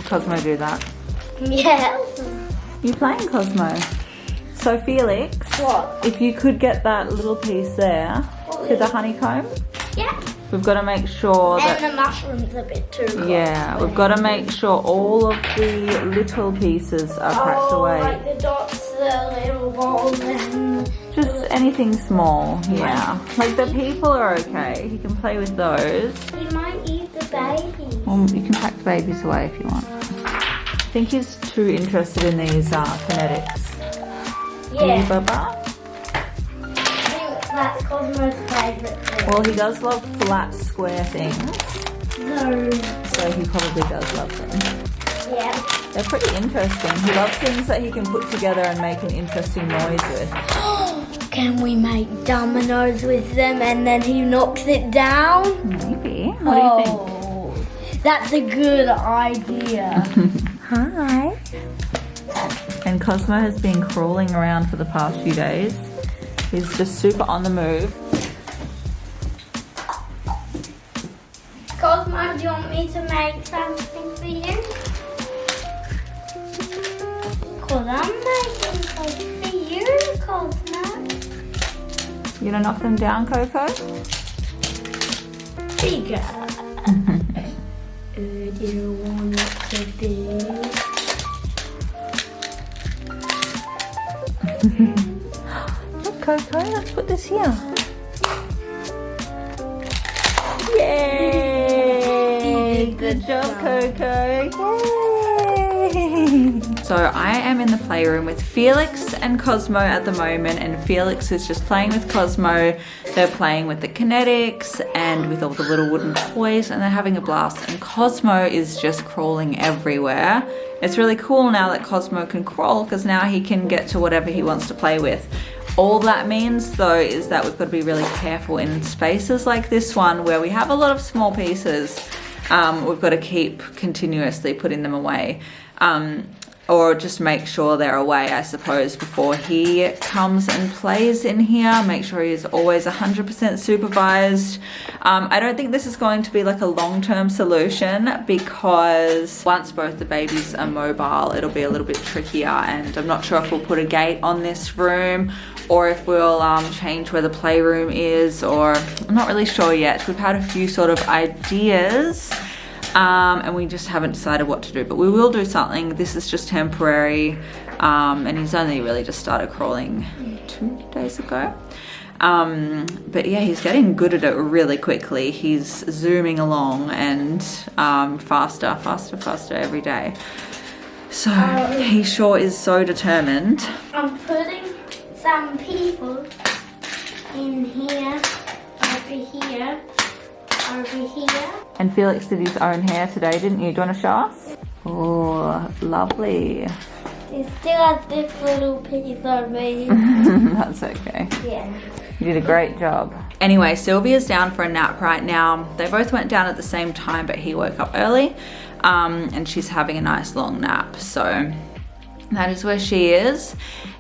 Cosmo do that? Yeah. You playing, Cosmo? So Felix, What? if you could get that little piece there to the honeycomb, Yeah. we've got to make sure that... And the mushroom's a bit too close. Yeah, we've got to make sure all of the little pieces are packed away. Like the dots, the little balls, and... Just anything small, yeah. Like the people are okay. He can play with those. He might eat the babies. Well, you can pack the babies away if you want. I think he's too interested in these kinetics. Yeah. Baba? I think that's Cosmo's favourite thing. Well, he does love flat, square things. No. So he probably does love them. Yeah. They're pretty interesting. He loves things that he can put together and make an interesting noise with. Can we make dominoes with them and then he knocks it down? Maybe. What do you think? That's a good idea. Hi. And Cosmo has been crawling around for the past few days. He's just super on the move. Cosmo, do you want me to make something for you? Because I'm making something for you, Cosmo. You gonna knock them down, Coco? Bigger. Do you want it to be? Look, Coco, let's put this here. Yay! Good job, Coco. Yay! So I am in the playroom with Felix and Cosmo at the moment, and Felix is just playing with Cosmo. They're playing with the kinetics and with all the little wooden toys, and they're having a blast. And Cosmo is just crawling everywhere. It's really cool now that Cosmo can crawl, because now he can get to whatever he wants to play with. All that means though is that we've got to be really careful in spaces like this one where we have a lot of small pieces. We've got to keep continuously putting them away. Or just make sure they're away, I suppose, before he comes and plays in here. Make sure he's always 100% supervised. I don't think this is going to be like a long-term solution, because once both the babies are mobile, it'll be a little bit trickier, and I'm not sure if we'll put a gate on this room or if we'll change where the playroom is, or I'm not really sure yet. We've had a few sort of ideas. And we just haven't decided what to do, but we will do something. This is just temporary, and he's only really just started crawling 2 days ago. But yeah, he's getting good at it really quickly. He's zooming along and faster every day. So he sure is so determined. I'm putting some people in here, over here, over here. And Felix did his own hair today, didn't you? Do you want to show us? Oh, lovely. You still have this little piece of me. That's okay. Yeah. You did a great job. Anyway, Sylvia's down for a nap right now. They both went down at the same time, but he woke up early, and she's having a nice long nap. So that is where she is.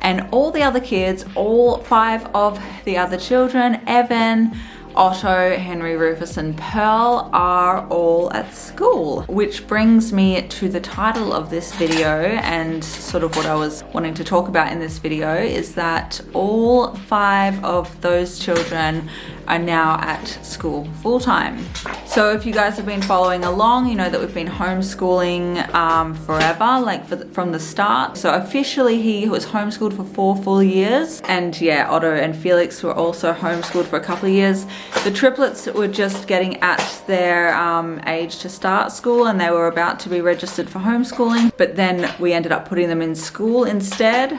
And all the other kids, all 5 of the other children, Evan, Otto, Henry, Rufus and Pearl, are all at school, which brings me to the title of this video, and sort of what I was wanting to talk about in this video is that all 5 of those children are now at school full-time. So if you guys have been following along, you know that we've been homeschooling forever, like from the start. So officially he was homeschooled for 4 full years, and yeah, Otto and Felix were also homeschooled for a couple of years. The triplets were just getting at their age to start school, and they were about to be registered for homeschooling, but then we ended up putting them in school instead,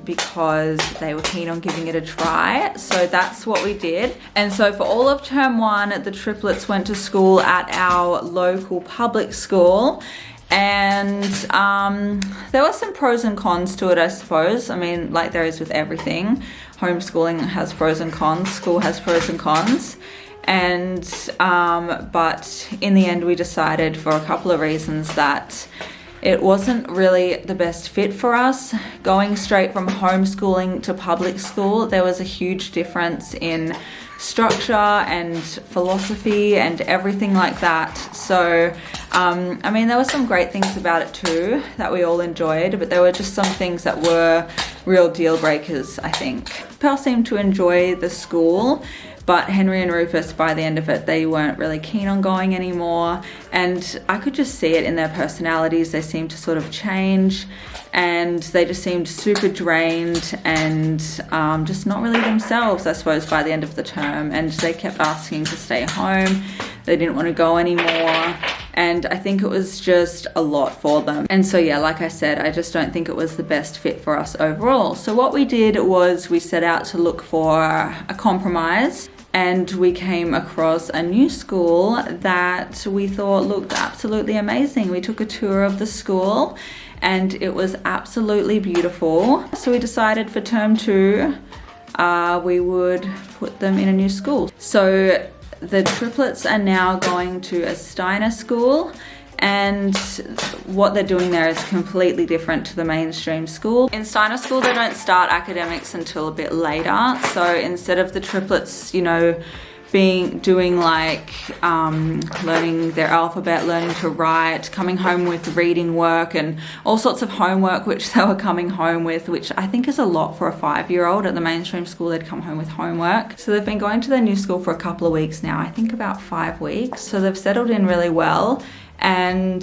because they were keen on giving it a try. So that's what we did. And so for all of term 1, the triplets went to school at our local public school. And there were some pros and cons to it, I suppose. I mean, like there is with everything. Homeschooling has pros and cons, school has pros and cons. And but in the end we decided, for a couple of reasons, that it wasn't really the best fit for us. Going straight from homeschooling to public school, there was a huge difference in structure and philosophy and everything like that. So I mean, there were some great things about it too that we all enjoyed, but there were just some things that were real deal breakers, I think. Pearl seemed to enjoy the school, but Henry and Rufus, by the end of it, they weren't really keen on going anymore, and I could just see it in their personalities. They seemed to sort of change, and they just seemed super drained and just not really themselves, I suppose, by the end of the term. And they kept asking to stay home. They didn't want to go anymore, and I think it was just a lot for them. And so yeah, like I said, I just don't think it was the best fit for us overall. So what we did was we set out to look for a compromise, and we came across a new school that we thought looked absolutely amazing. We took a tour of the school and it was absolutely beautiful. So we decided for term 2 we would put them in a new school. So the triplets are now going to a Steiner school, and what they're doing there is completely different to the mainstream school. In Steiner school, they don't start academics until a bit later. So instead of the triplets, you know, doing like learning their alphabet, learning to write, coming home with reading work and all sorts of homework, which they were coming home with, which I think is a lot for a 5-year-old. At the mainstream school, they'd come home with homework. So they've been going to their new school for a couple of weeks now, I think about 5 weeks. So they've settled in really well. And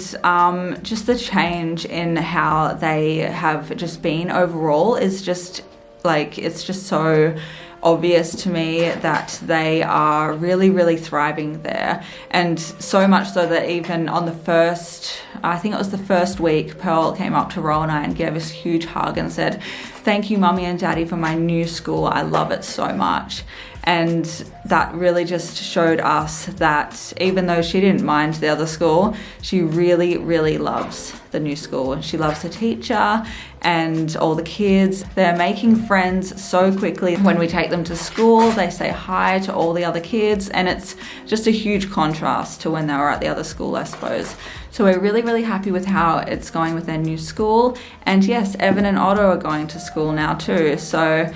just the change in how they have just been overall is just like, it's just so obvious to me that they are really, really thriving there. And so much so that even on the first, I think it was the first week, Pearl came up to Ro and I and gave us a huge hug and said, "Thank you, Mummy and Daddy, for my new school. I love it so much." And that really just showed us that even though she didn't mind the other school, she really, really loves the new school. And she loves the teacher and all the kids. They're making friends so quickly. When we take them to school, they say hi to all the other kids, and it's just a huge contrast to when they were at the other school, I suppose. So we're really, really happy with how it's going with their new school. And yes, Evan and Otto are going to school now too. So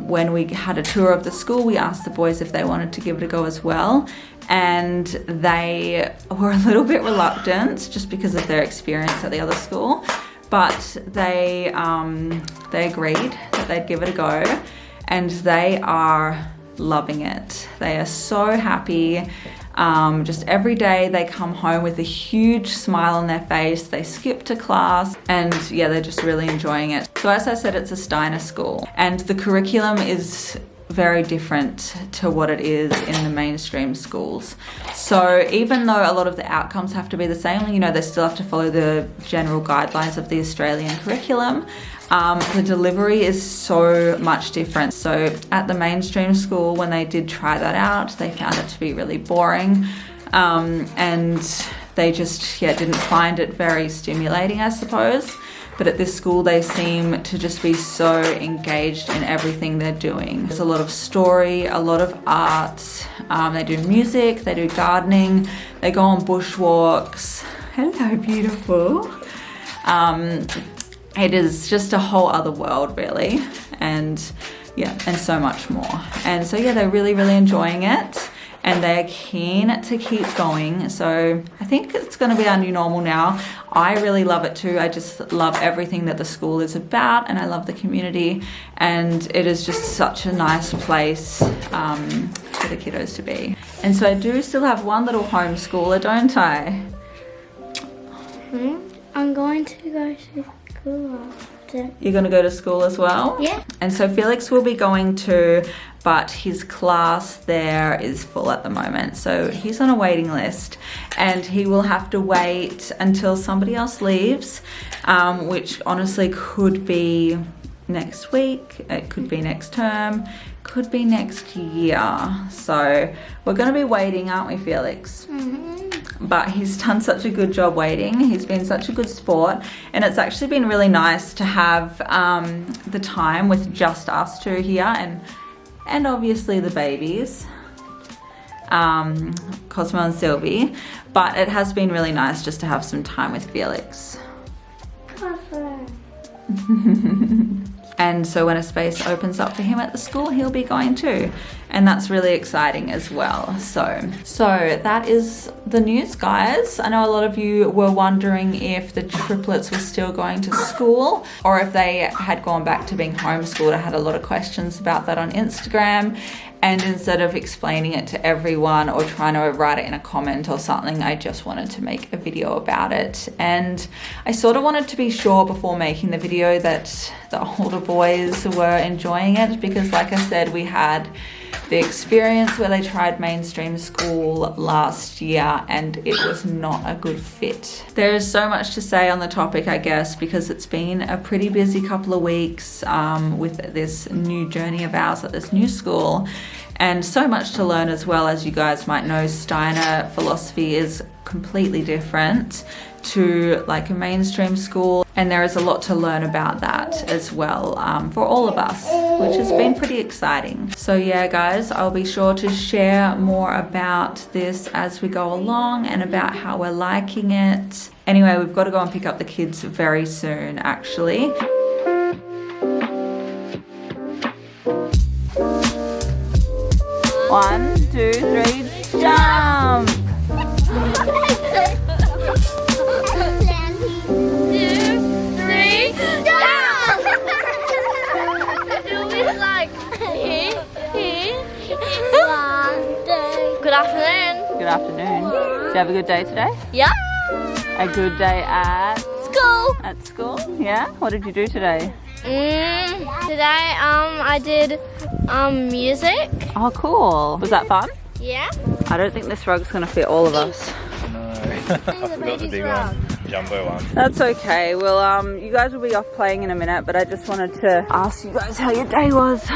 when we had a tour of the school, we asked the boys if they wanted to give it a go as well. And they were a little bit reluctant just because of their experience at the other school. But they agreed that they'd give it a go, and they are loving it. They are so happy. Just every day they come home with a huge smile on their face. They skip to class, and yeah, they're just really enjoying it. So as I said, it's a Steiner school, and the curriculum is very different to what it is in the mainstream schools. So even though a lot of the outcomes have to be the same, you know, they still have to follow the general guidelines of the Australian curriculum, the delivery is so much different. So at the mainstream school, when they did try that out, they found it to be really boring, and they just didn't find it very stimulating, I suppose. But at this school, they seem to just be so engaged in everything they're doing. There's a lot of story, a lot of art. They do music, they do gardening, they go on bushwalks. Hello, beautiful. It is just a whole other world, really. And yeah, and so much more. And so yeah, they're really, really enjoying it, and they're keen to keep going. So I think it's going to be our new normal now. I really love it too. I just love everything that the school is about, and I love the community, and it is just such a nice place for the kiddos to be. And so I do still have one little homeschooler, don't I? I'm going to go to school after. You're going to go to school as well? Yeah. And so Felix will be going too, but his class there is full at the moment. So he's on a waiting list, and he will have to wait until somebody else leaves, which honestly could be next week, it could be next term, could be next year. So we're going to be waiting, aren't we, Felix? But he's done such a good job waiting. He's been such a good sport, and it's actually been really nice to have the time with just us two here, and obviously the babies, Cosmo and Sylvie. But it has been really nice just to have some time with Felix. And so when a space opens up for him at the school, he'll be going too. And that's really exciting as well. So that is the news, guys. I know a lot of you were wondering if the triplets were still going to school or if they had gone back to being homeschooled. I had a lot of questions about that on Instagram. And instead of explaining it to everyone or trying to write it in a comment or something, I just wanted to make a video about it. And I sort of wanted to be sure before making the video that the older boys were enjoying it, because like I said, we had the experience where they tried mainstream school last year and it was not a good fit. There is so much to say on the topic, I guess, because it's been a pretty busy couple of weeks with this new journey of ours at this new school, and so much to learn as well. As you guys might know, Steiner philosophy is completely different to like a mainstream school, and there is a lot to learn about that as well for all of us, which has been pretty exciting. So yeah, guys, I'll be sure to share more about this as we go along and about how we're liking it. Anyway, we've got to go and pick up the kids very soon, actually. One, two, three, jump! Good afternoon. Good afternoon. Did you have a good day today? Yeah. A good day at School. At school? Yeah? What did you do today? Today I did music. Oh, cool. Was that fun? Yeah. I don't think this rug's gonna fit all of us. No, I forgot the big one, jumbo one. That's okay. Well, you guys will be off playing in a minute, but I just wanted to ask you guys how your day was.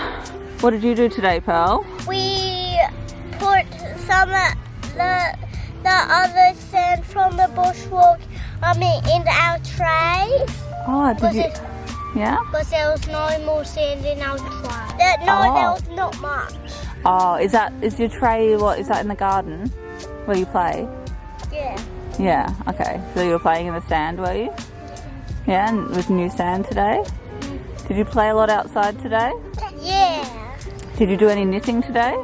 What did you do today, Pearl? We put some of the other sand from the bushwalk in our tray. Oh, did you? Yeah? Because there was no more sand in our tray. There was not much. Oh, is your tray, what, is that in the garden where you play? Yeah. Yeah, okay. So you were playing in the sand, were you? Yeah, and with new sand today? Did you play a lot outside today? Yeah. Did you do any knitting today?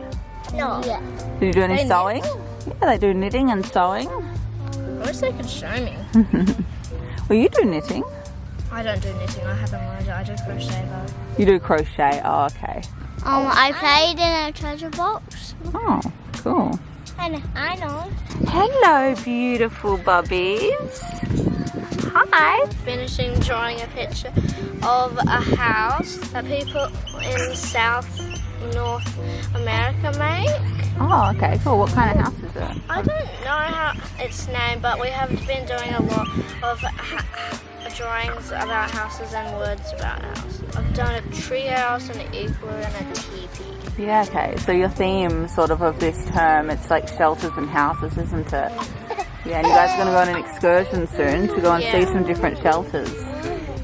No. Yeah. Did you do any sewing? Yeah, they do knitting and sewing. I wish they could show me. Well, you do knitting. I don't do knitting, I haven't learned it, I do crochet though. You do crochet, oh, okay. I played in a treasure box. Oh, cool. I know. Hello, beautiful bubbies. Hi. Finishing drawing a picture of a house that people in North America make. Oh, okay, cool. What kind of house is it? I don't know how it's named, but we have been doing a lot of drawings about houses and words about houses. I've done a tree house, an igloo, and a teepee. Yeah, okay. So your theme sort of this term, it's like shelters and houses, isn't it? Yeah, and you guys are going to go on an excursion soon to go and see some different shelters.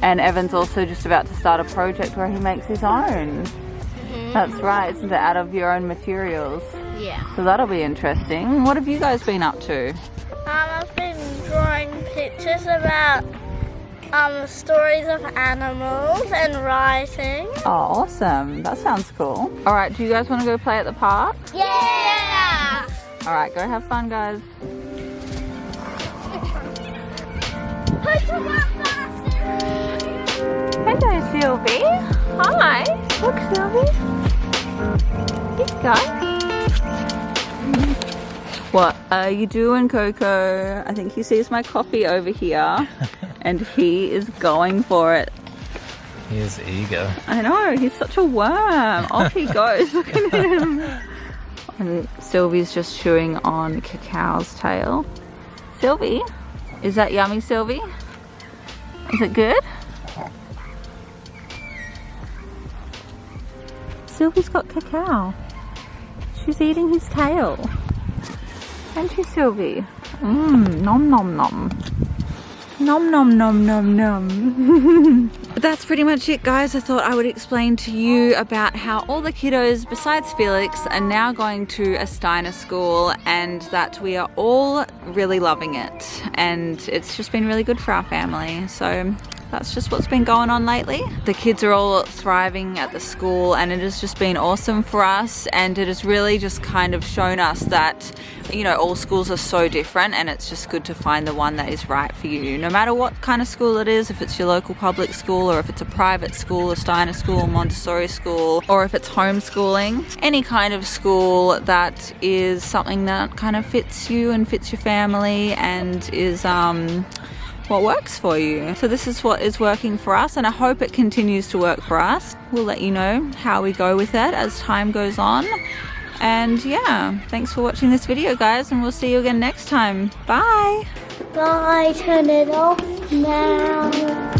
And Evan's also just about to start a project where he makes his own. That's right, isn't it? Out of your own materials. Yeah. So that'll be interesting. What have you guys been up to? I've been drawing pictures about stories of animals and writing. Oh, awesome. That sounds cool. All right, do you guys want to go play at the park? Yeah! All right, go have fun, guys. Hello, Sylvie. Hi. Look, Sylvie. Here you go. What are you doing, Coco? I think he sees my coffee over here and he is going for it. He is eager. I know, he's such a worm. Off he goes, look at him. And Sylvie's just chewing on Cacao's tail. Sylvie, is that yummy, Sylvie? Is it good? Sylvie's got Cacao. She's eating his tail. Aren't you, Sylvie? Nom nom nom. Nom nom nom nom nom. But that's pretty much it, guys. I thought I would explain to you about how all the kiddos besides Felix are now going to a Steiner school and that we are all really loving it, and it's just been really good for our family. So that's just what's been going on lately. The kids are all thriving at the school, and it has just been awesome for us, and it has really just kind of shown us that, you know, all schools are so different, and it's just good to find the one that is right for you, no matter what kind of school it is, if it's your local public school or if it's a private school, a Steiner school, Montessori school, or if it's homeschooling. Any kind of school that is something that kind of fits you and fits your family and is what works for you. So this is what is working for us, and I hope it continues to work for us. We'll let you know how we go with it as time goes on. And yeah, thanks for watching this video, guys, and we'll see you again next time. Bye. Bye, turn it off now.